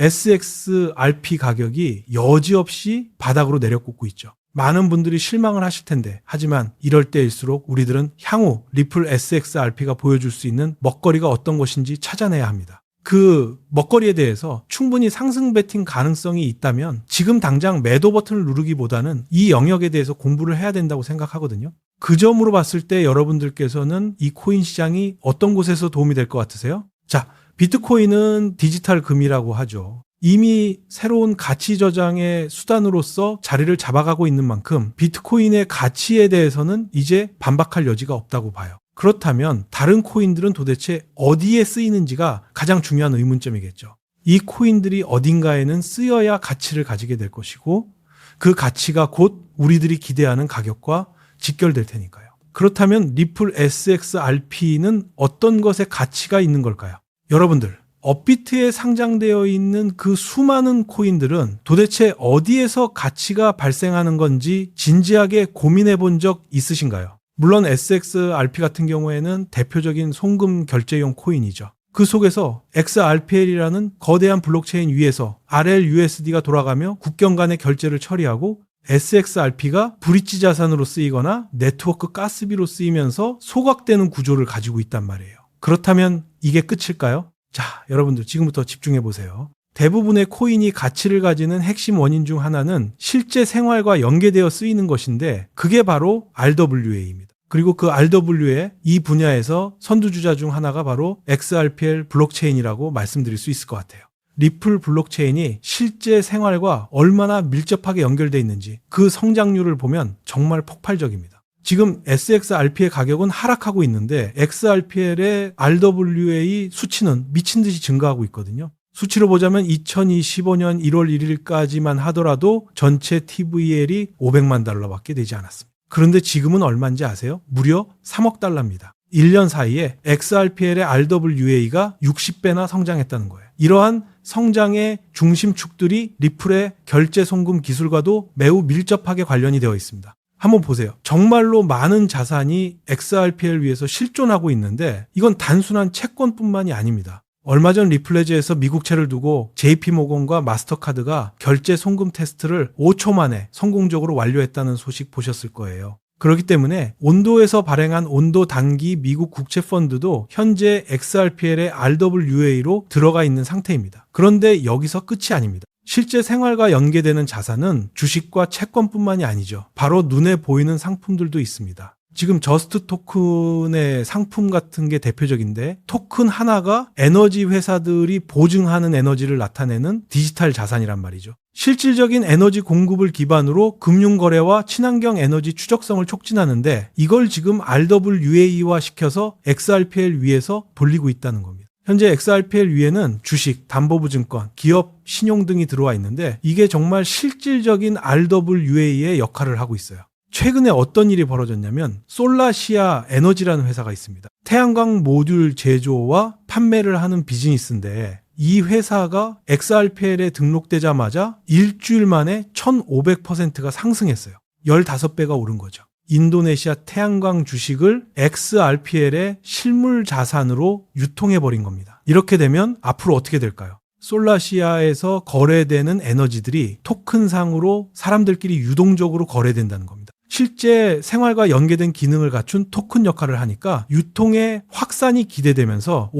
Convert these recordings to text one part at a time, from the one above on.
SXRP 가격이 여지없이 바닥으로 내려꽂고 있죠. 많은 분들이 실망을 하실 텐데, 하지만 이럴 때일수록 우리들은 향후 리플 SXRP가 보여줄 수 있는 먹거리가 어떤 것인지 찾아내야 합니다. 그 먹거리에 대해서 충분히 상승 베팅 가능성이 있다면 지금 당장 매도 버튼을 누르기보다는 이 영역에 대해서 공부를 해야 된다고 생각하거든요. 그 점으로 봤을 때 여러분들께서는 이 코인 시장이 어떤 곳에서 도움이 될 것 같으세요? 자, 비트코인은 디지털 금이라고 하죠. 이미 새로운 가치 저장의 수단으로서 자리를 잡아가고 있는 만큼 비트코인의 가치에 대해서는 이제 반박할 여지가 없다고 봐요. 그렇다면 다른 코인들은 도대체 어디에 쓰이는지가 가장 중요한 의문점이겠죠. 이 코인들이 어딘가에는 쓰여야 가치를 가지게 될 것이고 그 가치가 곧 우리들이 기대하는 가격과 직결될 테니까요. 그렇다면 리플 SXRP는 어떤 것에 가치가 있는 걸까요? 여러분들, 업비트에 상장되어 있는 그 수많은 코인들은 도대체 어디에서 가치가 발생하는 건지 진지하게 고민해 본 적 있으신가요? 물론 SXRP 같은 경우에는 대표적인 송금 결제용 코인이죠. 그 속에서 XRPL이라는 거대한 블록체인 위에서 RLUSD가 돌아가며 국경 간의 결제를 처리하고 SXRP가 브릿지 자산으로 쓰이거나 네트워크 가스비로 쓰이면서 소각되는 구조를 가지고 있단 말이에요. 그렇다면 이게 끝일까요? 자, 여러분들 지금부터 집중해 보세요. 대부분의 코인이 가치를 가지는 핵심 원인 중 하나는 실제 생활과 연계되어 쓰이는 것인데 그게 바로 RWA입니다. 그리고 그 RWA 이 분야에서 선두주자 중 하나가 바로 XRPL 블록체인이라고 말씀드릴 수 있을 것 같아요. 리플 블록체인이 실제 생활과 얼마나 밀접하게 연결되어 있는지 그 성장률을 보면 정말 폭발적입니다. 지금 SXRP의 가격은 하락하고 있는데 XRPL의 RWA 수치는 미친 듯이 증가하고 있거든요. 수치로 보자면 2025년 1월 1일까지만 하더라도 전체 TVL이 500만 달러밖에 되지 않았습니다. 그런데 지금은 얼마인지 아세요? 무려 3억 달러입니다. 1년 사이에 XRPL의 RWA가 60배나 성장했다는 거예요. 이러한 성장의 중심축들이 리플의 결제 송금 기술과도 매우 밀접하게 관련이 되어 있습니다. 한번 보세요. 정말로 많은 자산이 XRPL 위에서 실존하고 있는데 이건 단순한 채권뿐만이 아닙니다. 얼마 전 리플레즈에서 미국채를 두고 JP모건과 마스터카드가 결제 송금 테스트를 5초 만에 성공적으로 완료했다는 소식 보셨을 거예요. 그렇기 때문에 온도에서 발행한 온도 단기 미국 국채 펀드도 현재 XRPL의 RWA로 들어가 있는 상태입니다. 그런데 여기서 끝이 아닙니다. 실제 생활과 연계되는 자산은 주식과 채권뿐만이 아니죠. 바로 눈에 보이는 상품들도 있습니다. 지금 저스트 토큰의 상품 같은 게 대표적인데 토큰 하나가 에너지 회사들이 보증하는 에너지를 나타내는 디지털 자산이란 말이죠. 실질적인 에너지 공급을 기반으로 금융거래와 친환경 에너지 추적성을 촉진하는데 이걸 지금 RWA화 시켜서 XRPL 위에서 돌리고 있다는 겁니다. 현재 XRPL 위에는 주식, 담보부증권, 기업, 신용 등이 들어와 있는데 이게 정말 실질적인 RWA의 역할을 하고 있어요. 최근에 어떤 일이 벌어졌냐면 솔라시아 에너지라는 회사가 있습니다. 태양광 모듈 제조와 판매를 하는 비즈니스인데 이 회사가 XRPL에 등록되자마자 일주일 만에 1500%가 상승했어요. 15배가 오른 거죠. 인도네시아 태양광 주식을 XRPL의 실물 자산으로 유통해버린 겁니다. 이렇게 되면 앞으로 어떻게 될까요? 솔라시아에서 거래되는 에너지들이 토큰상으로 사람들끼리 유동적으로 거래된다는 겁니다. 실제 생활과 연계된 기능을 갖춘 토큰 역할을 하니까 유통의 확산이 기대되면서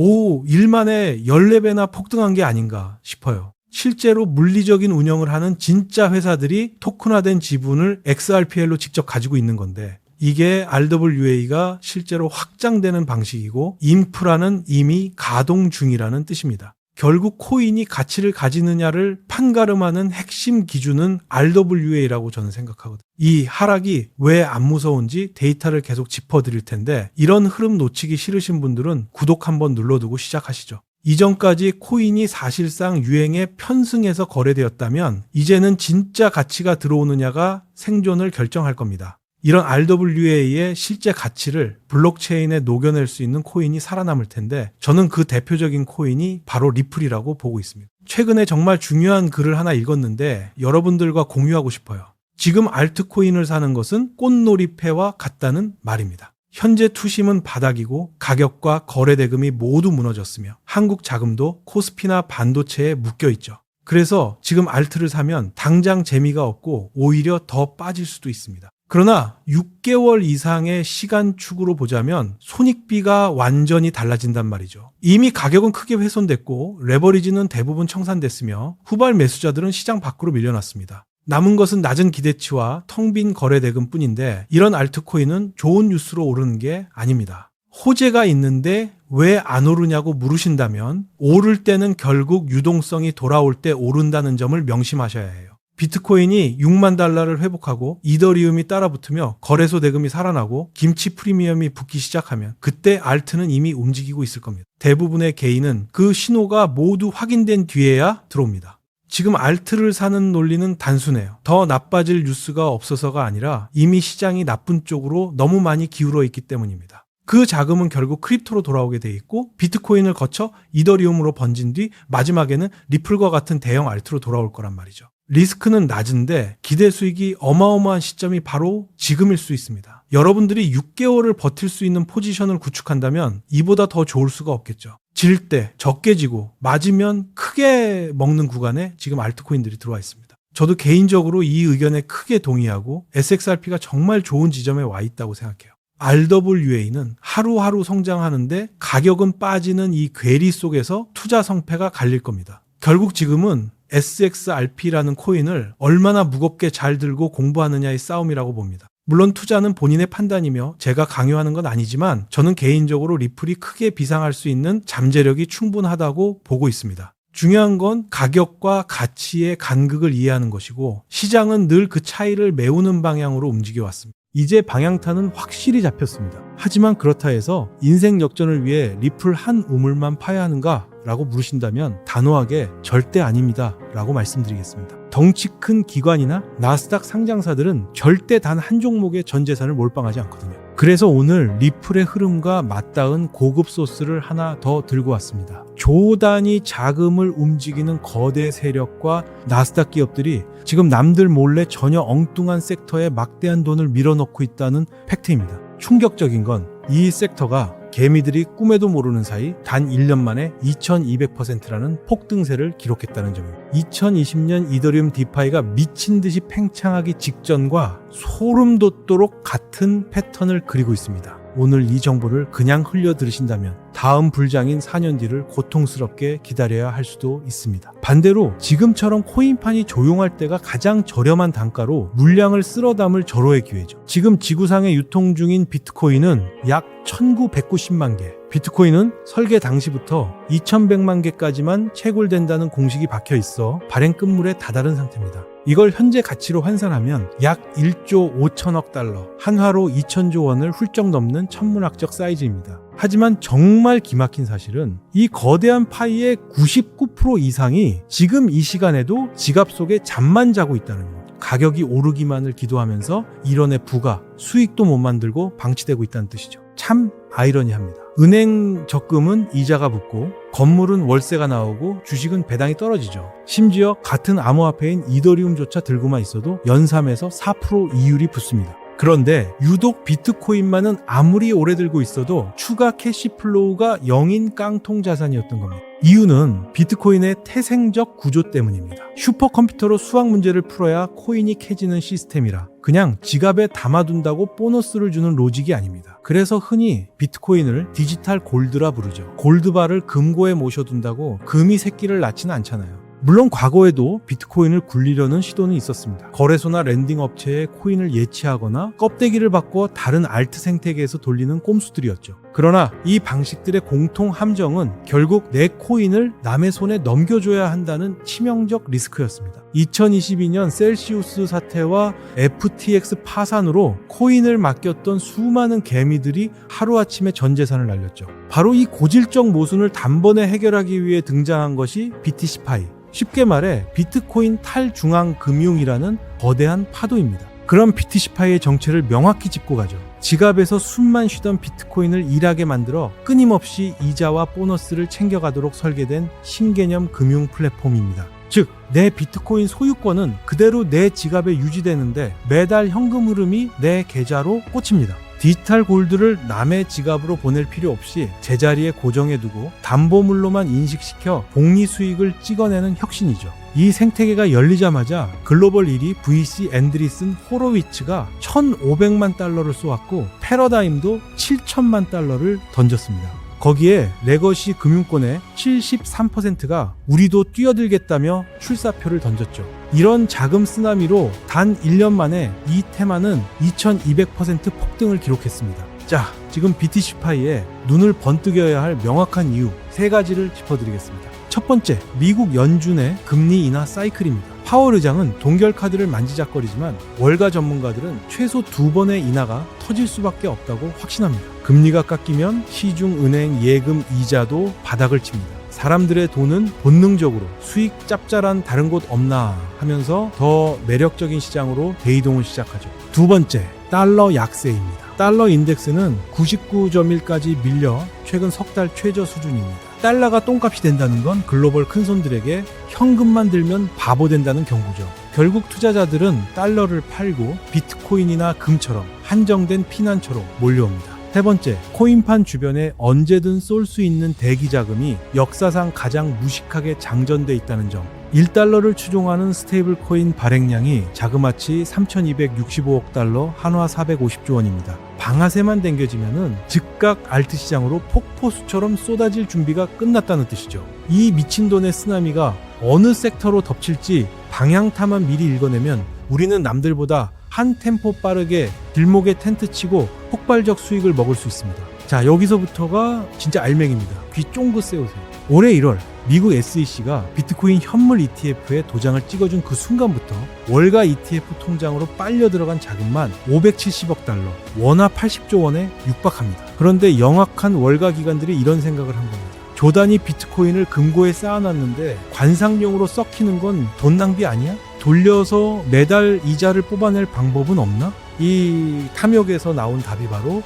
일만에 14배나 폭등한 게 아닌가 싶어요. 실제로 물리적인 운영을 하는 진짜 회사들이 토큰화된 지분을 XRPL로 직접 가지고 있는 건데 이게 RWA가 실제로 확장되는 방식이고 인프라는 이미 가동 중이라는 뜻입니다. 결국 코인이 가치를 가지느냐를 판가름하는 핵심 기준은 RWA라고 저는 생각하거든요. 이 하락이 왜 안 무서운지 데이터를 계속 짚어드릴 텐데 이런 흐름 놓치기 싫으신 분들은 구독 한번 눌러두고 시작하시죠. 이전까지 코인이 사실상 유행에 편승해서 거래되었다면 이제는 진짜 가치가 들어오느냐가 생존을 결정할 겁니다. 이런 RWA의 실제 가치를 블록체인에 녹여낼 수 있는 코인이 살아남을 텐데 저는 그 대표적인 코인이 바로 리플이라고 보고 있습니다. 최근에 정말 중요한 글을 하나 읽었는데 여러분들과 공유하고 싶어요. 지금 알트코인을 사는 것은 꽃놀이패와 같다는 말입니다. 현재 투심은 바닥이고 가격과 거래 대금이 모두 무너졌으며 한국 자금도 코스피나 반도체에 묶여 있죠. 그래서 지금 알트를 사면 당장 재미가 없고 오히려 더 빠질 수도 있습니다. 그러나 6개월 이상의 시간축으로 보자면 손익비가 완전히 달라진단 말이죠. 이미 가격은 크게 훼손됐고 레버리지는 대부분 청산됐으며 후발 매수자들은 시장 밖으로 밀려났습니다. 남은 것은 낮은 기대치와 텅 빈 거래 대금 뿐인데 이런 알트코인은 좋은 뉴스로 오르는 게 아닙니다. 호재가 있는데 왜 안 오르냐고 물으신다면 오를 때는 결국 유동성이 돌아올 때 오른다는 점을 명심하셔야 해요. 비트코인이 6만 달러를 회복하고 이더리움이 따라붙으며 거래소 대금이 살아나고 김치 프리미엄이 붙기 시작하면 그때 알트는 이미 움직이고 있을 겁니다. 대부분의 개인은 그 신호가 모두 확인된 뒤에야 들어옵니다. 지금 알트를 사는 논리는 단순해요. 더 나빠질 뉴스가 없어서가 아니라 이미 시장이 나쁜 쪽으로 너무 많이 기울어 있기 때문입니다. 그 자금은 결국 크립토로 돌아오게 돼 있고 비트코인을 거쳐 이더리움으로 번진 뒤 마지막에는 리플과 같은 대형 알트로 돌아올 거란 말이죠. 리스크는 낮은데 기대 수익이 어마어마한 시점이 바로 지금일 수 있습니다. 여러분들이 6개월을 버틸 수 있는 포지션을 구축한다면 이보다 더 좋을 수가 없겠죠. 질 때 적게 지고 맞으면 크게 먹는 구간에 지금 알트코인들이 들어와 있습니다. 저도 개인적으로 이 의견에 크게 동의하고 SXRP가 정말 좋은 지점에 와 있다고 생각해요. RWA는 하루하루 성장하는데 가격은 빠지는 이 괴리 속에서 투자 성패가 갈릴 겁니다. 결국 지금은 SXRP라는 코인을 얼마나 무겁게 잘 들고 공부하느냐의 싸움이라고 봅니다. 물론 투자는 본인의 판단이며 제가 강요하는 건 아니지만 저는 개인적으로 리플이 크게 비상할 수 있는 잠재력이 충분하다고 보고 있습니다. 중요한 건 가격과 가치의 간극을 이해하는 것이고 시장은 늘 그 차이를 메우는 방향으로 움직여왔습니다. 이제 방향타는 확실히 잡혔습니다. 하지만 그렇다 해서 인생 역전을 위해 리플 한 우물만 파야 하는가? 라고 물으신다면 단호하게 절대 아닙니다 라고 말씀드리겠습니다. 덩치 큰 기관이나 나스닥 상장사들은 절대 단 한 종목의 전 재산을 몰빵하지 않거든요. 그래서 오늘 리플의 흐름과 맞닿은 고급 소스를 하나 더 들고 왔습니다. 조 단위 자금을 움직이는 거대 세력과 나스닥 기업들이 지금 남들 몰래 전혀 엉뚱한 섹터에 막대한 돈을 밀어넣고 있다는 팩트입니다. 충격적인 건 이 섹터가 개미들이 꿈에도 모르는 사이 단 1년 만에 2200%라는 폭등세를 기록했다는 점입니다. 2020년 이더리움 디파이가 미친 듯이 팽창하기 직전과 소름 돋도록 같은 패턴을 그리고 있습니다. 오늘 이 정보를 그냥 흘려 들으신다면 다음 불장인 4년 뒤를 고통스럽게 기다려야 할 수도 있습니다. 반대로 지금처럼 코인판이 조용할 때가 가장 저렴한 단가로 물량을 쓸어 담을 절호의 기회죠. 지금 지구상에 유통 중인 비트코인은 약 1990만 개. 비트코인은 설계 당시부터 2100만 개까지만 채굴된다는 공식이 박혀 있어 발행 끝물에 다다른 상태입니다. 이걸 현재 가치로 환산하면 약 1조 5천억 달러, 한화로 2천조 원을 훌쩍 넘는 천문학적 사이즈입니다. 하지만 정말 기막힌 사실은 이 거대한 파이의 99% 이상이 지금 이 시간에도 지갑 속에 잠만 자고 있다는 것. 가격이 오르기만을 기도하면서 일원의 부가, 수익도 못 만들고 방치되고 있다는 뜻이죠. 참 아이러니합니다. 은행 적금은 이자가 붙고 건물은 월세가 나오고 주식은 배당이 떨어지죠. 심지어 같은 암호화폐인 이더리움조차 들고만 있어도 연삼에서 4% 이율이 붙습니다. 그런데 유독 비트코인만은 아무리 오래 들고 있어도 추가 캐시플로우가 0인 깡통 자산이었던 겁니다. 이유는 비트코인의 태생적 구조 때문입니다. 슈퍼컴퓨터로 수학 문제를 풀어야 코인이 캐지는 시스템이라 그냥 지갑에 담아둔다고 보너스를 주는 로직이 아닙니다. 그래서 흔히 비트코인을 디지털 골드라 부르죠. 골드바를 금고에 모셔둔다고 금이 새끼를 낳지는 않잖아요. 물론 과거에도 비트코인을 굴리려는 시도는 있었습니다. 거래소나 랜딩 업체에 코인을 예치하거나 껍데기를 바꿔 다른 알트 생태계에서 돌리는 꼼수들이었죠. 그러나 이 방식들의 공통 함정은 결국 내 코인을 남의 손에 넘겨줘야 한다는 치명적 리스크였습니다. 2022년 셀시우스 사태와 FTX 파산으로 코인을 맡겼던 수많은 개미들이 하루아침에 전 재산을 날렸죠. 바로 이 고질적 모순을 단번에 해결하기 위해 등장한 것이 BTC파이. 쉽게 말해 비트코인 탈중앙 금융이라는 거대한 파도입니다. 그럼 BTC파이의 정체를 명확히 짚고 가죠. 지갑에서 숨만 쉬던 비트코인을 일하게 만들어 끊임없이 이자와 보너스를 챙겨가도록 설계된 신개념 금융 플랫폼입니다. 즉, 내 비트코인 소유권은 그대로 내 지갑에 유지되는데 매달 현금 흐름이 내 계좌로 꽂힙니다. 디지털 골드를 남의 지갑으로 보낼 필요 없이 제자리에 고정해두고 담보물로만 인식시켜 복리 수익을 찍어내는 혁신이죠. 이 생태계가 열리자마자 글로벌 1위 VC 앤드리슨 호로위츠가 1,500만 달러를 쏘았고 패러다임도 7천만 달러를 던졌습니다. 거기에 레거시 금융권의 73%가 우리도 뛰어들겠다며 출사표를 던졌죠. 이런 자금 쓰나미로 단 1년 만에 이 테마는 2200% 폭등을 기록했습니다. 자, 지금 BTC파이에 눈을 번뜩여야 할 명확한 이유 3가지를 짚어드리겠습니다. 첫 번째, 미국 연준의 금리 인하 사이클입니다. 파월 의장은 동결 카드를 만지작거리지만 월가 전문가들은 최소 2번의 인하가 터질 수밖에 없다고 확신합니다. 금리가 깎이면 시중 은행 예금 이자도 바닥을 칩니다. 사람들의 돈은 본능적으로 수익 짭짤한 다른 곳 없나 하면서 더 매력적인 시장으로 대이동을 시작하죠. 두 번째, 달러 약세입니다. 달러 인덱스는 99.1까지 밀려 최근 석 달 최저 수준입니다. 달러가 똥값이 된다는 건 글로벌 큰손들에게 현금만 들면 바보 된다는 경고죠. 결국 투자자들은 달러를 팔고 비트코인이나 금처럼 한정된 피난처로 몰려옵니다. 세 번째, 코인판 주변에 언제든 쏠 수 있는 대기 자금이 역사상 가장 무식하게 장전돼 있다는 점. 1달러를 추종하는 스테이블 코인 발행량이 자그마치 3,265억 달러, 한화 450조 원입니다. 방아쇠만 당겨지면은 즉각 알트 시장으로 폭포수처럼 쏟아질 준비가 끝났다는 뜻이죠. 이 미친 돈의 쓰나미가 어느 섹터로 덮칠지 방향타만 미리 읽어내면 우리는 남들보다 한 템포 빠르게 길목에 텐트 치고 폭발적 수익을 먹을 수 있습니다. 자, 여기서부터가 진짜 알맹이입니다. 귀 쫑긋 세우세요. 올해 1월 미국 SEC가 비트코인 현물 ETF에 도장을 찍어준 그 순간부터 월가 ETF 통장으로 빨려 들어간 자금만 570억 달러, 원화 80조 원에 육박합니다. 그런데 영악한 월가 기관들이 이런 생각을 한 겁니다. 조단위 비트코인을 금고에 쌓아놨는데 관상용으로 썩히는 건 돈 낭비 아니야? 돌려서 매달 이자를 뽑아낼 방법은 없나? 이 탐욕에서 나온 답이 바로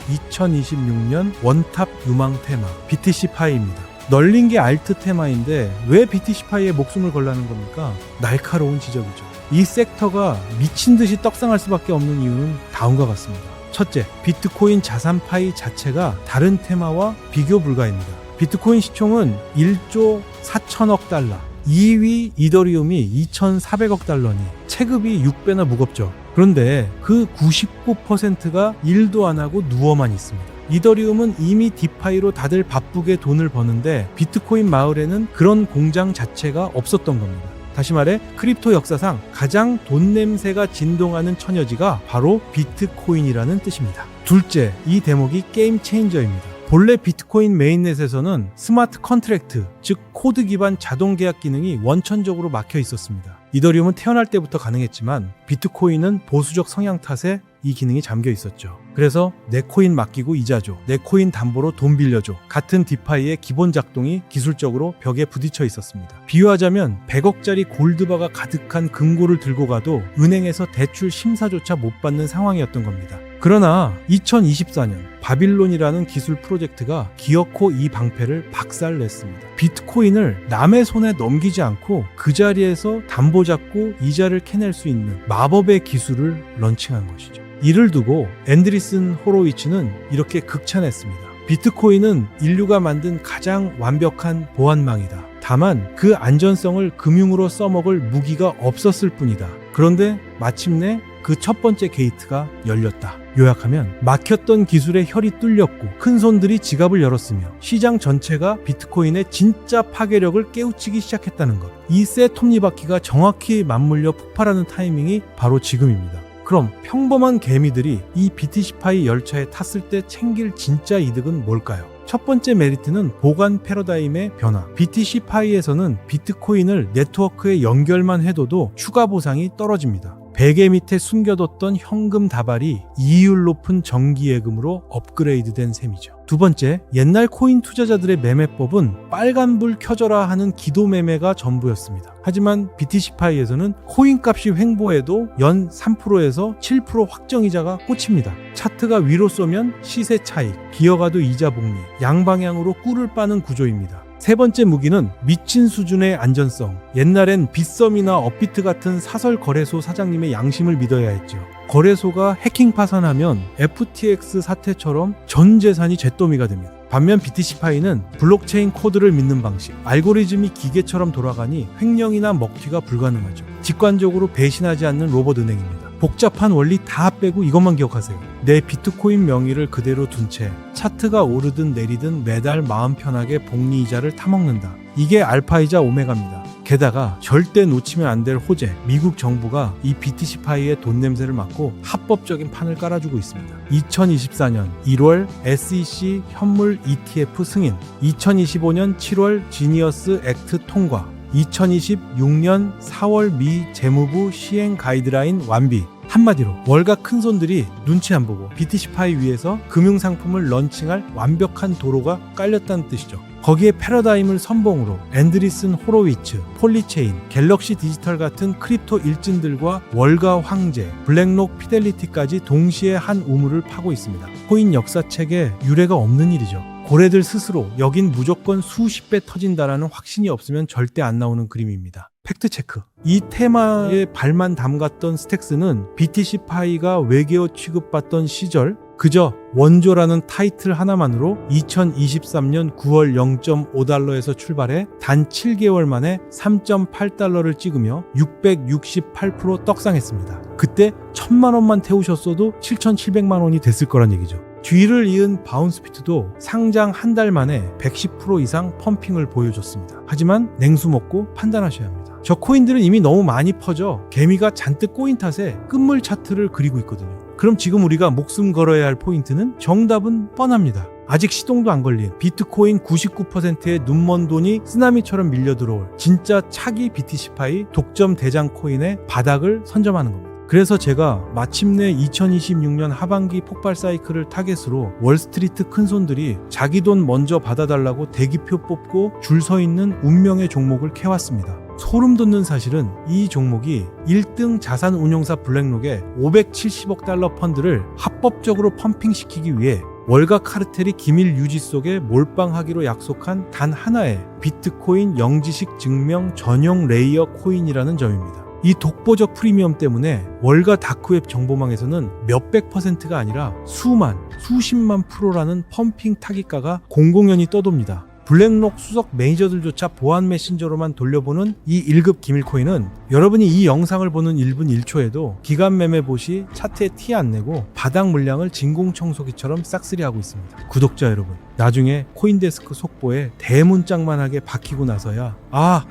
2026년 원탑 유망 테마 BTC파이입니다. 널린 게 알트 테마인데 왜 BTC파이에 목숨을 걸라는 겁니까? 날카로운 지적이죠. 이 섹터가 미친 듯이 떡상할 수밖에 없는 이유는 다음과 같습니다. 첫째, 비트코인 자산파이 자체가 다른 테마와 비교 불가입니다. 비트코인 시총은 1조 4천억 달러, 2위 이더리움이 2,400억 달러니 체급이 6배나 무겁죠. 그런데 그 99%가 일도 안 하고 누워만 있습니다. 이더리움은 이미 디파이로 다들 바쁘게 돈을 버는데 비트코인 마을에는 그런 공장 자체가 없었던 겁니다. 다시 말해 크립토 역사상 가장 돈 냄새가 진동하는 처녀지가 바로 비트코인이라는 뜻입니다. 둘째, 이 대목이 게임 체인저입니다. 본래 비트코인 메인넷에서는 스마트 컨트랙트, 즉 코드 기반 자동 계약 기능이 원천적으로 막혀 있었습니다. 이더리움은 태어날 때부터 가능했지만 비트코인은 보수적 성향 탓에 이 기능이 잠겨 있었죠. 그래서 내 코인 맡기고 이자 줘, 내 코인 담보로 돈 빌려줘 같은 디파이의 기본 작동이 기술적으로 벽에 부딪혀 있었습니다. 비유하자면 100억짜리 골드바가 가득한 금고를 들고 가도 은행에서 대출 심사조차 못 받는 상황이었던 겁니다. 그러나 2024년 바빌론이라는 기술 프로젝트가 기어코 이 방패를 박살냈습니다. 비트코인을 남의 손에 넘기지 않고 그 자리에서 담보 잡고 이자를 캐낼 수 있는 마법의 기술을 런칭한 것이죠. 이를 두고 앤드리슨 호로위츠는 이렇게 극찬했습니다. 비트코인은 인류가 만든 가장 완벽한 보안망이다. 다만 그 안전성을 금융으로 써먹을 무기가 없었을 뿐이다. 그런데 마침내 그 첫 번째 게이트가 열렸다. 요약하면 막혔던 기술의 혈이 뚫렸고 큰손들이 지갑을 열었으며 시장 전체가 비트코인의 진짜 파괴력을 깨우치기 시작했다는 것. 이 새 톱니바퀴가 정확히 맞물려 폭발하는 타이밍이 바로 지금입니다. 그럼 평범한 개미들이 이 BTC파이 열차에 탔을 때 챙길 진짜 이득은 뭘까요? 첫 번째 메리트는 보관 패러다임의 변화. BTC파이에서는 비트코인을 네트워크에 연결만 해둬도 추가 보상이 떨어집니다. 베개 밑에 숨겨뒀던 현금 다발이 이율 높은 정기예금으로 업그레이드된 셈이죠. 두 번째, 옛날 코인 투자자들의 매매법은 빨간불 켜져라 하는 기도 매매가 전부였습니다. 하지만 BTC파이에서는 코인 값이 횡보해도 연 3%에서 7% 확정이자가 꽂힙니다. 차트가 위로 쏘면 시세 차익, 기어가도 이자 복리, 양방향으로 꿀을 빠는 구조입니다. 세 번째 무기는 미친 수준의 안전성. 옛날엔 빗썸이나 업비트 같은 사설 거래소 사장님의 양심을 믿어야 했죠. 거래소가 해킹 파산하면 FTX 사태처럼 전 재산이 잿더미가 됩니다. 반면 BTC파이는 블록체인 코드를 믿는 방식, 알고리즘이 기계처럼 돌아가니 횡령이나 먹튀가 불가능하죠. 직관적으로 배신하지 않는 로봇 은행입니다. 복잡한 원리 다 빼고 이것만 기억하세요. 내 비트코인 명의를 그대로 둔 채 차트가 오르든 내리든 매달 마음 편하게 복리이자를 타먹는다. 이게 알파이자 오메가입니다. 게다가 절대 놓치면 안 될 호재, 미국 정부가 이 BTC파이의 돈 냄새를 맡고 합법적인 판을 깔아주고 있습니다. 2024년 1월 SEC 현물 ETF 승인, 2025년 7월 지니어스 액트 통과, 2026년 4월 미 재무부 시행 가이드라인 완비. 한마디로 월가 큰손들이 눈치 안 보고 BTC파이 위에서 금융상품을 런칭할 완벽한 도로가 깔렸다는 뜻이죠. 거기에 패러다임을 선봉으로 앤드리슨 호로위츠, 폴리체인, 갤럭시 디지털 같은 크립토 일진들과 월가 황제, 블랙록 피델리티까지 동시에 한 우물을 파고 있습니다. 코인 역사책에 유례가 없는 일이죠. 고래들 스스로 여긴 무조건 수십 배 터진다라는 확신이 없으면 절대 안 나오는 그림입니다. 팩트체크. 이 테마에 발만 담갔던 스택스는 BTC파이가 외계어 취급받던 시절 그저 원조라는 타이틀 하나만으로 2023년 9월 0.5달러에서 출발해 단 7개월 만에 3.8달러를 찍으며 668% 떡상했습니다. 그때 1000만 원만 태우셨어도 7,700만 원이 됐을 거란 얘기죠. 뒤를 이은 바운스피트도 상장 한 달 만에 110% 이상 펌핑을 보여줬습니다. 하지만 냉수 먹고 판단하셔야 합니다. 저 코인들은 이미 너무 많이 퍼져 개미가 잔뜩 꼬인 탓에 끝물 차트를 그리고 있거든요. 그럼 지금 우리가 목숨 걸어야 할 포인트는 정답은 뻔합니다. 아직 시동도 안 걸린 비트코인 99%의 눈먼 돈이 쓰나미처럼 밀려 들어올 진짜 차기 BTC파이 독점 대장 코인의 바닥을 선점하는 겁니다. 그래서 제가 마침내 2026년 하반기 폭발 사이클을 타겟으로 월스트리트 큰손들이 자기 돈 먼저 받아달라고 대기표 뽑고 줄 서 있는 운명의 종목을 캐왔습니다. 소름 돋는 사실은 이 종목이 1등 자산운용사 블랙록의 570억 달러 펀드를 합법적으로 펌핑시키기 위해 월가 카르텔이 기밀 유지 속에 몰빵하기로 약속한 단 하나의 비트코인 영지식 증명 전용 레이어 코인이라는 점입니다. 이 독보적 프리미엄 때문에 월가 다크웹 정보망에서는 몇백 %가 아니라 수십만 %라는 펌핑 타깃가가 공공연히 떠돕니다. 블랙록 수석 매니저들조차 보안 메신저로만 돌려보는 이 1급 기밀코인은 여러분이 이 영상을 보는 1분 1초에도 기간 매매 보시 차트에 티 안 내고 바닥 물량을 진공청소기처럼 싹쓸이하고 있습니다. 구독자 여러분, 나중에 코인데스크 속보에 대문짝만하게 박히고 나서야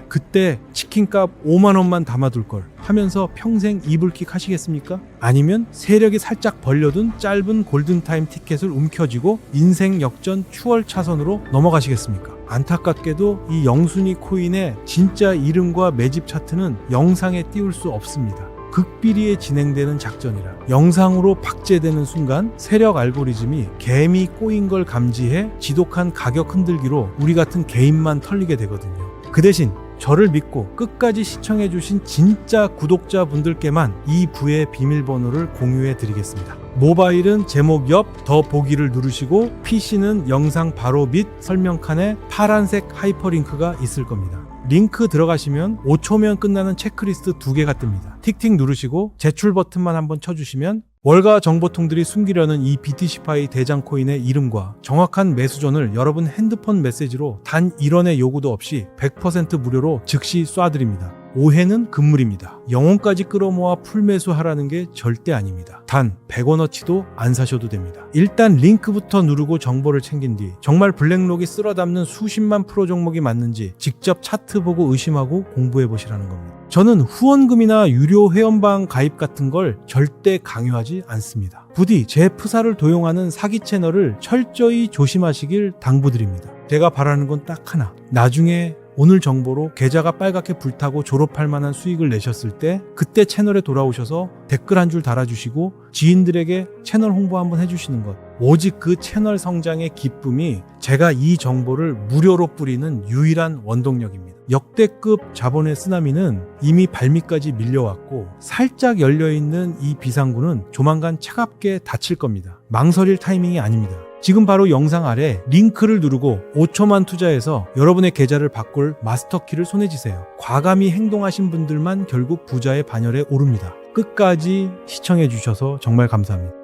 그때 치킨값 5만 원만 담아둘 걸 하면서 평생 이불킥 하시겠습니까? 아니면 세력이 살짝 벌려둔 짧은 골든타임 티켓을 움켜쥐고 인생 역전 추월 차선으로 넘어가시겠습니까? 안타깝게도 이 영순위 코인의 진짜 이름과 매집 차트는 영상에 띄울 수 없습니다. 극비리에 진행되는 작전이라 영상으로 박제되는 순간 세력 알고리즘이 개미 꼬인 걸 감지해 지독한 가격 흔들기로 우리 같은 개인만 털리게 되거든요. 그 대신 저를 믿고 끝까지 시청해주신 진짜 구독자분들께만 이 부의 비밀번호를 공유해 드리겠습니다. 모바일은 제목 옆 더 보기를 누르시고 PC는 영상 바로 밑 설명칸에 파란색 하이퍼링크가 있을 겁니다. 링크 들어가시면 5초면 끝나는 체크리스트 2개가 뜹니다. 틱틱 누르시고 제출 버튼만 한번 쳐주시면 월가 정보통들이 숨기려는 이 BTC파이 대장 코인의 이름과 정확한 매수전을 여러분 핸드폰 메시지로 단 1원의 요구도 없이 100% 무료로 즉시 쏴드립니다. 오해는 금물입니다. 영혼까지 끌어모아 풀매수하라는 게 절대 아닙니다. 단 100원어치도 안 사셔도 됩니다. 일단 링크부터 누르고 정보를 챙긴 뒤 정말 블랙록이 쓸어담는 수십만 프로 종목이 맞는지 직접 차트 보고 의심하고 공부해 보시라는 겁니다. 저는 후원금이나 유료 회원방 가입 같은 걸 절대 강요하지 않습니다. 부디 제 프사를 도용하는 사기 채널을 철저히 조심하시길 당부드립니다. 제가 바라는 건 딱 하나. 나중에 오늘 정보로 계좌가 빨갛게 불타고 졸업할 만한 수익을 내셨을 때 그때 채널에 돌아오셔서 댓글 한 줄 달아주시고 지인들에게 채널 홍보 한번 해주시는 것. 오직 그 채널 성장의 기쁨이 제가 이 정보를 무료로 뿌리는 유일한 원동력입니다. 역대급 자본의 쓰나미는 이미 발밑까지 밀려왔고 살짝 열려있는 이 비상구는 조만간 차갑게 닫힐 겁니다. 망설일 타이밍이 아닙니다. 지금 바로 영상 아래 링크를 누르고 5초만 투자해서 여러분의 계좌를 바꿀 마스터키를 손에 쥐세요. 과감히 행동하신 분들만 결국 부자의 반열에 오릅니다. 끝까지 시청해 주셔서 정말 감사합니다.